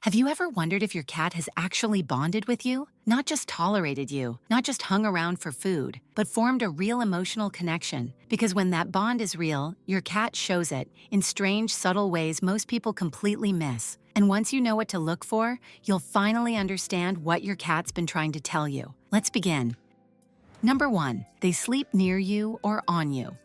Have you ever wondered if your cat has actually bonded with you? Not just tolerated you, not just hung around for food, but formed a real emotional connection. Because when that bond is real, your cat shows it in strange, subtle ways most people completely miss. And once you know what to look for, you'll finally understand what your cat's been trying to tell you. Let's begin. Number 1, they sleep near you or on you.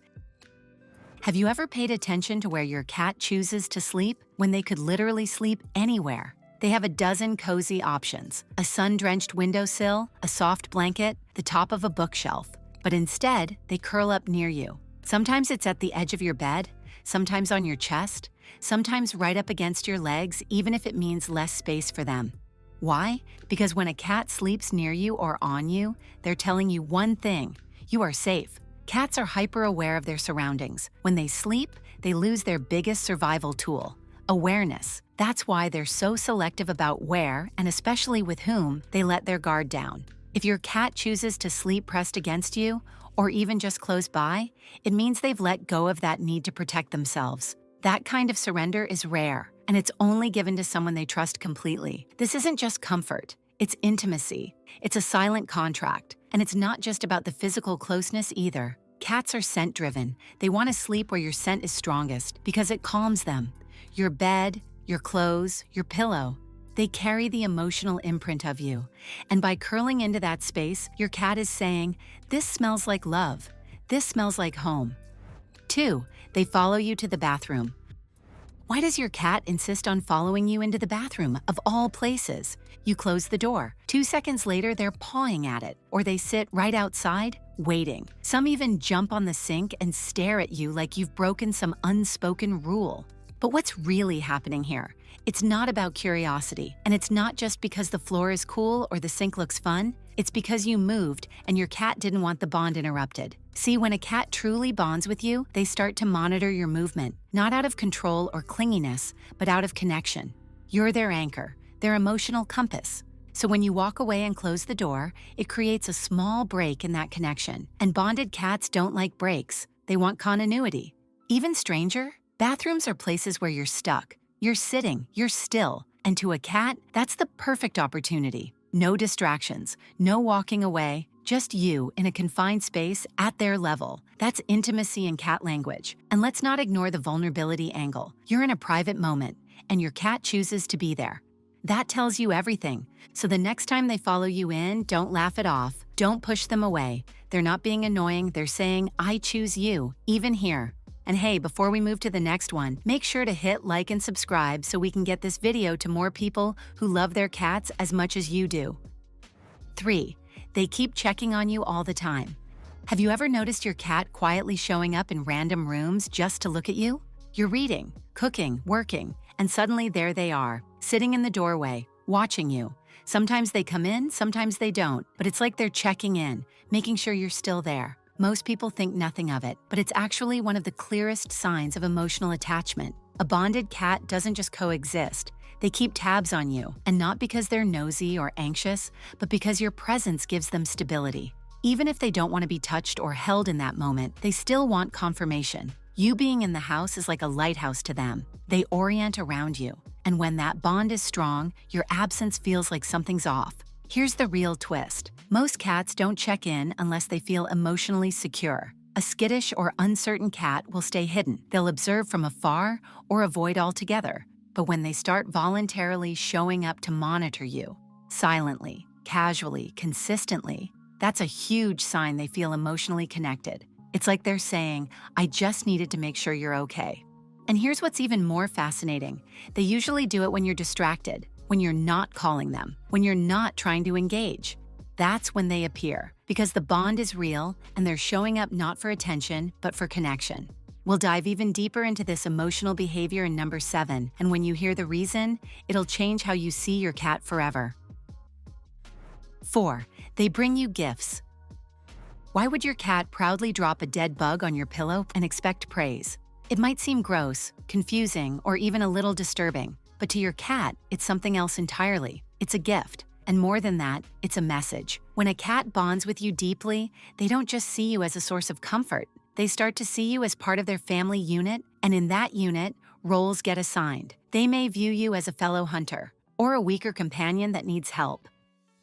Have you ever paid attention to where your cat chooses to sleep when they could literally sleep anywhere? They have a dozen cozy options: a sun-drenched windowsill, a soft blanket, the top of a bookshelf. But instead, they curl up near you. Sometimes it's at the edge of your bed, sometimes on your chest, sometimes right up against your legs, even if it means less space for them. Why? Because when a cat sleeps near you or on you, they're telling you one thing: you are safe. Cats are hyper-aware of their surroundings. When they sleep, they lose their biggest survival tool: awareness. That's why they're so selective about where, and especially with whom, they let their guard down. If your cat chooses to sleep pressed against you, or even just close by, it means they've let go of that need to protect themselves. That kind of surrender is rare, and it's only given to someone they trust completely. This isn't just comfort, it's intimacy. It's a silent contract, and it's not just about the physical closeness either. Cats are scent-driven. They want to sleep where your scent is strongest because it calms them. Your bed, your clothes, your pillow. They carry the emotional imprint of you. And by curling into that space, your cat is saying, "This smells like love. This smells like home." 2, they follow you to the bathroom. Why does your cat insist on following you into the bathroom, of all places? You close the door. 2 seconds later, they're pawing at it, or they sit right outside, waiting. Some even jump on the sink and stare at you like you've broken some unspoken rule. But what's really happening here? It's not about curiosity, and it's not just because the floor is cool or the sink looks fun. It's because you moved and your cat didn't want the bond interrupted. See, when a cat truly bonds with you, they start to monitor your movement, not out of control or clinginess, but out of connection. You're their anchor, their emotional compass. So when you walk away and close the door, it creates a small break in that connection. And bonded cats don't like breaks. They want continuity. Even stranger, bathrooms are places where you're stuck. You're sitting, you're still. And to a cat, that's the perfect opportunity. No distractions, no walking away, just you in a confined space at their level. That's intimacy in cat language. And let's not ignore the vulnerability angle. You're in a private moment, and your cat chooses to be there. That tells you everything. So the next time they follow you in, don't laugh it off. Don't push them away. They're not being annoying. They're saying, "I choose you," even here. And hey, before we move to the next one, make sure to hit like and subscribe so we can get this video to more people who love their cats as much as you do. 3, they keep checking on you all the time. Have you ever noticed your cat quietly showing up in random rooms just to look at you? You're reading, cooking, working, and suddenly there they are, sitting in the doorway, watching you. Sometimes they come in, sometimes they don't, but it's like they're checking in, making sure you're still there. Most people think nothing of it, but it's actually one of the clearest signs of emotional attachment. A bonded cat doesn't just coexist. They keep tabs on you, and not because they're nosy or anxious, but because your presence gives them stability. Even if they don't want to be touched or held in that moment, they still want confirmation. You being in the house is like a lighthouse to them. They orient around you, and when that bond is strong, your absence feels like something's off. Here's the real twist. Most cats don't check in unless they feel emotionally secure. A skittish or uncertain cat will stay hidden. They'll observe from afar or avoid altogether. But when they start voluntarily showing up to monitor you, silently, casually, consistently, that's a huge sign they feel emotionally connected. It's like they're saying, "I just needed to make sure you're okay." And here's what's even more fascinating. They usually do it when you're distracted, when you're not calling them, when you're not trying to engage. That's when they appear, because the bond is real and they're showing up not for attention, but for connection. We'll dive even deeper into this emotional behavior in number 7, and when you hear the reason, it'll change how you see your cat forever. 4, they bring you gifts. Why would your cat proudly drop a dead bug on your pillow and expect praise? It might seem gross, confusing, or even a little disturbing, but to your cat, it's something else entirely. It's a gift. And more than that, it's a message. When a cat bonds with you deeply, they don't just see you as a source of comfort. They start to see you as part of their family unit, and in that unit, roles get assigned. They may view you as a fellow hunter, or a weaker companion that needs help.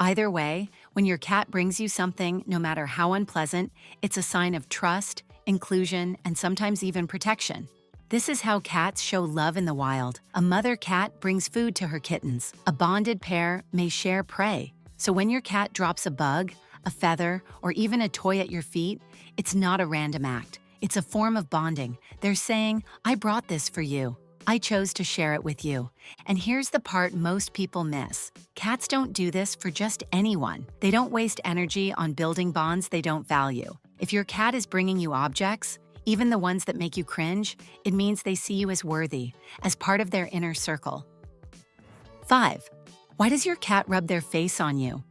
Either way, when your cat brings you something, no matter how unpleasant, it's a sign of trust, inclusion, and sometimes even protection. This is how cats show love in the wild. A mother cat brings food to her kittens. A bonded pair may share prey. So when your cat drops a bug, a feather, or even a toy at your feet, it's not a random act. It's a form of bonding. They're saying, I brought this for you. I chose to share it with you. And here's the part most people miss. Cats don't do this for just anyone. They don't waste energy on building bonds they don't value. If your cat is bringing you objects, even the ones that make you cringe, it means they see you as worthy, as part of their inner circle. 5. Why does your cat rub their face on you?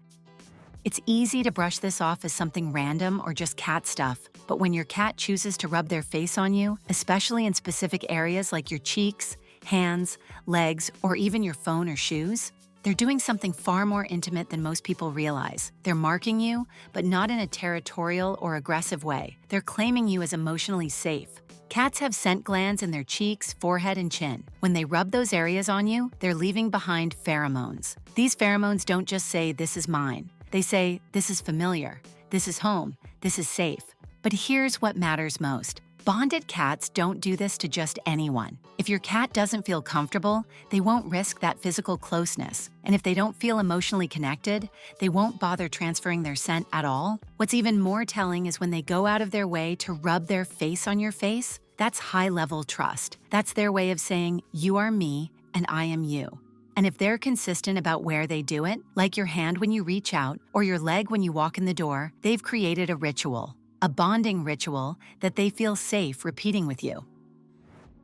It's easy to brush this off as something random or just cat stuff, but when your cat chooses to rub their face on you, especially in specific areas like your cheeks, hands, legs, or even your phone or shoes, they're doing something far more intimate than most people realize. They're marking you, but not in a territorial or aggressive way. They're claiming you as emotionally safe. Cats have scent glands in their cheeks, forehead, and chin. When they rub those areas on you, they're leaving behind pheromones. These pheromones don't just say, this is mine. They say, this is familiar, this is home, this is safe. But here's what matters most. Bonded cats don't do this to just anyone. If your cat doesn't feel comfortable, they won't risk that physical closeness. And if they don't feel emotionally connected, they won't bother transferring their scent at all. What's even more telling is when they go out of their way to rub their face on your face, that's high-level trust. That's their way of saying, you are me and I am you. And if they're consistent about where they do it, like your hand when you reach out or your leg when you walk in the door, they've created a ritual, a bonding ritual that they feel safe repeating with you.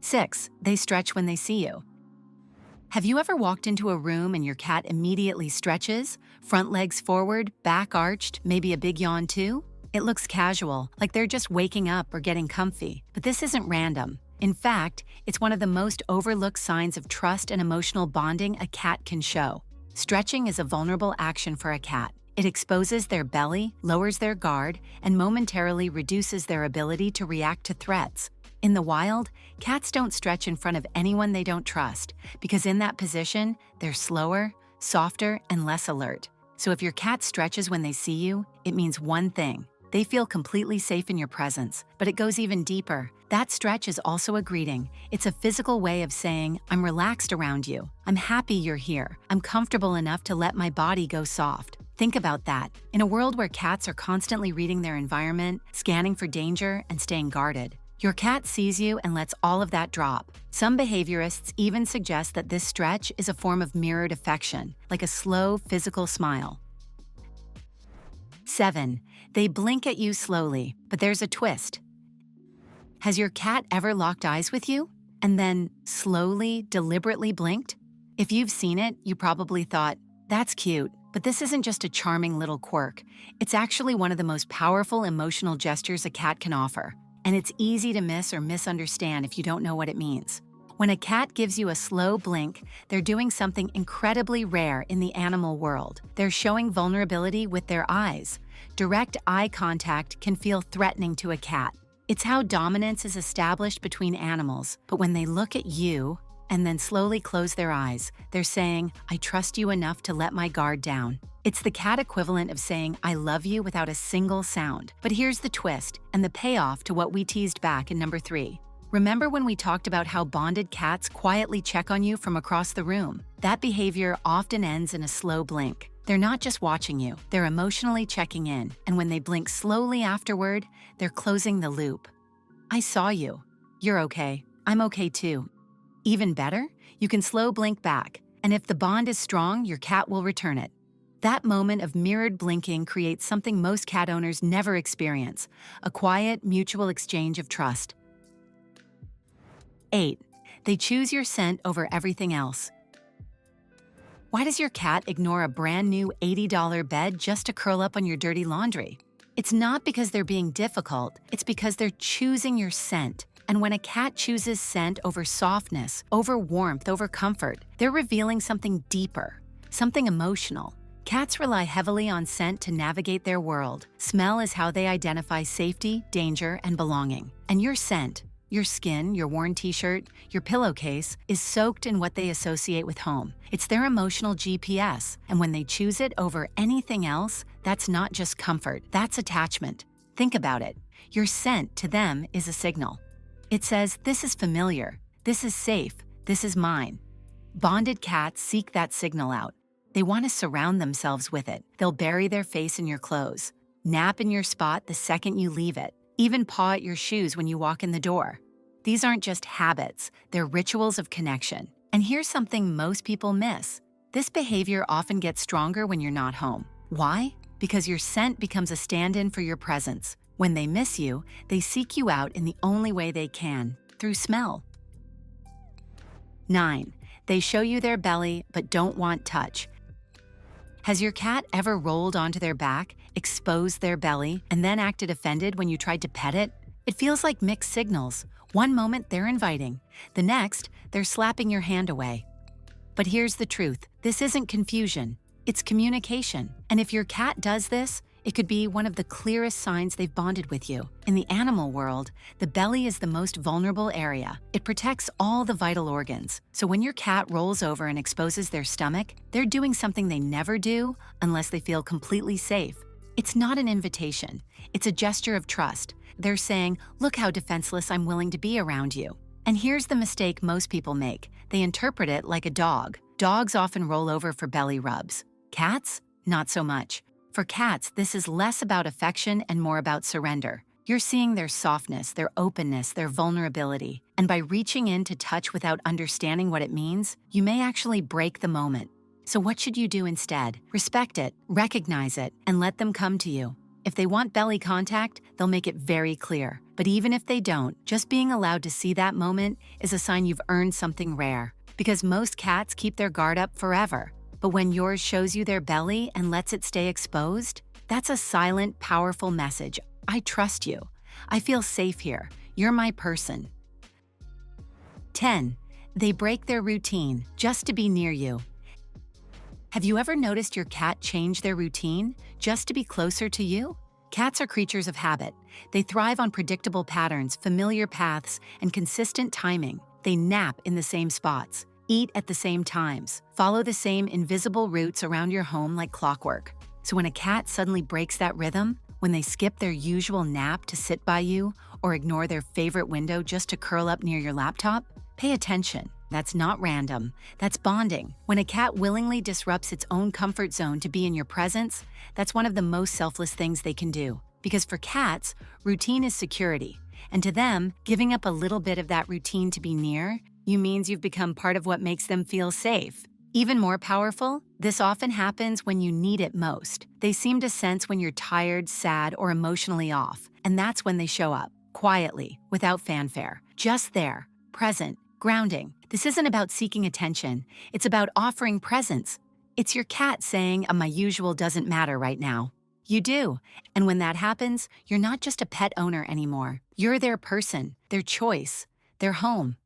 6. They stretch when they see you. Have you ever walked into a room and your cat immediately stretches? Front legs forward, back arched, maybe a big yawn too? It looks casual, like they're just waking up or getting comfy. But this isn't random. In fact, it's one of the most overlooked signs of trust and emotional bonding a cat can show. Stretching is a vulnerable action for a cat. It exposes their belly, lowers their guard, and momentarily reduces their ability to react to threats. In the wild, cats don't stretch in front of anyone they don't trust, because in that position, they're slower, softer, and less alert. So if your cat stretches when they see you, it means one thing. They feel completely safe in your presence, but it goes even deeper. That stretch is also a greeting. It's a physical way of saying, I'm relaxed around you. I'm happy you're here. I'm comfortable enough to let my body go soft. Think about that. In a world where cats are constantly reading their environment, scanning for danger, and staying guarded, your cat sees you and lets all of that drop. Some behaviorists even suggest that this stretch is a form of mirrored affection, like a slow, physical smile. 7. They blink at you slowly, but there's a twist. Has your cat ever locked eyes with you and then slowly, deliberately blinked? If you've seen it, you probably thought, that's cute, but this isn't just a charming little quirk. It's actually one of the most powerful emotional gestures a cat can offer, and it's easy to miss or misunderstand if you don't know what it means. When a cat gives you a slow blink, they're doing something incredibly rare in the animal world. They're showing vulnerability with their eyes. Direct eye contact can feel threatening to a cat. It's how dominance is established between animals, but when they look at you and then slowly close their eyes, they're saying, I trust you enough to let my guard down. It's the cat equivalent of saying, I love you without a single sound. But here's the twist and the payoff to what we teased back in number 3. Remember when we talked about how bonded cats quietly check on you from across the room? That behavior often ends in a slow blink. They're not just watching you, they're emotionally checking in, and when they blink slowly afterward, they're closing the loop. I saw you. You're okay. I'm okay too. Even better, you can slow blink back, and if the bond is strong, your cat will return it. That moment of mirrored blinking creates something most cat owners never experience, a quiet, mutual exchange of trust. 8. They choose your scent over everything else. Why does your cat ignore a brand new $80 bed just to curl up on your dirty laundry? It's not because they're being difficult, it's because they're choosing your scent. And when a cat chooses scent over softness, over warmth, over comfort, they're revealing something deeper, something emotional. Cats rely heavily on scent to navigate their world. Smell is how they identify safety, danger, and belonging. And your scent, Your skin, your worn t-shirt, your pillowcase is soaked in what they associate with home. It's their emotional GPS, and when they choose it over anything else, that's not just comfort, that's attachment. Think about it. Your scent to them is a signal. It says, this is familiar, this is safe, this is mine. Bonded cats seek that signal out. They want to surround themselves with it. They'll bury their face in your clothes, nap in your spot the second you leave it, even paw at your shoes when you walk in the door. These aren't just habits, they're rituals of connection. And here's something most people miss. This behavior often gets stronger when you're not home. Why? Because your scent becomes a stand-in for your presence. When they miss you, they seek you out in the only way they can, through smell. 9. They show you their belly but don't want touch. Has your cat ever rolled onto their back, exposed their belly, and then acted offended when you tried to pet it? It feels like mixed signals. One moment they're inviting, the next they're slapping your hand away. But here's the truth, this isn't confusion, it's communication. And if your cat does this, it could be one of the clearest signs they've bonded with you. In the animal world, the belly is the most vulnerable area. It protects all the vital organs. So when your cat rolls over and exposes their stomach, they're doing something they never do unless they feel completely safe. It's not an invitation. It's a gesture of trust. They're saying, look how defenseless I'm willing to be around you. And here's the mistake most people make. They interpret it like a dog. Dogs often roll over for belly rubs. Cats? Not so much. For cats, this is less about affection and more about surrender. You're seeing their softness, their openness, their vulnerability. And by reaching in to touch without understanding what it means, you may actually break the moment. So what should you do instead? Respect it, recognize it, and let them come to you. If they want belly contact, they'll make it very clear. But even if they don't, just being allowed to see that moment is a sign you've earned something rare. Because most cats keep their guard up forever. But when yours shows you their belly and lets it stay exposed, that's a silent, powerful message. I trust you. I feel safe here. You're my person. 10. They break their routine just to be near you. Have you ever noticed your cat change their routine just to be closer to you? Cats are creatures of habit. They thrive on predictable patterns, familiar paths, and consistent timing. They nap in the same spots, eat at the same times, follow the same invisible routes around your home like clockwork. So when a cat suddenly breaks that rhythm, when they skip their usual nap to sit by you or ignore their favorite window just to curl up near your laptop, pay attention. That's not random. That's bonding. When a cat willingly disrupts its own comfort zone to be in your presence, that's one of the most selfless things they can do. Because for cats, routine is security. And to them, giving up a little bit of that routine to be near you means you've become part of what makes them feel safe. Even more powerful, this often happens when you need it most. They seem to sense when you're tired, sad, or emotionally off. And that's when they show up, quietly, without fanfare. Just there, present, grounding. This isn't about seeking attention. It's about offering presence. It's your cat saying, my usual doesn't matter right now. You do. And when that happens, you're not just a pet owner anymore. You're their person, their choice, their home.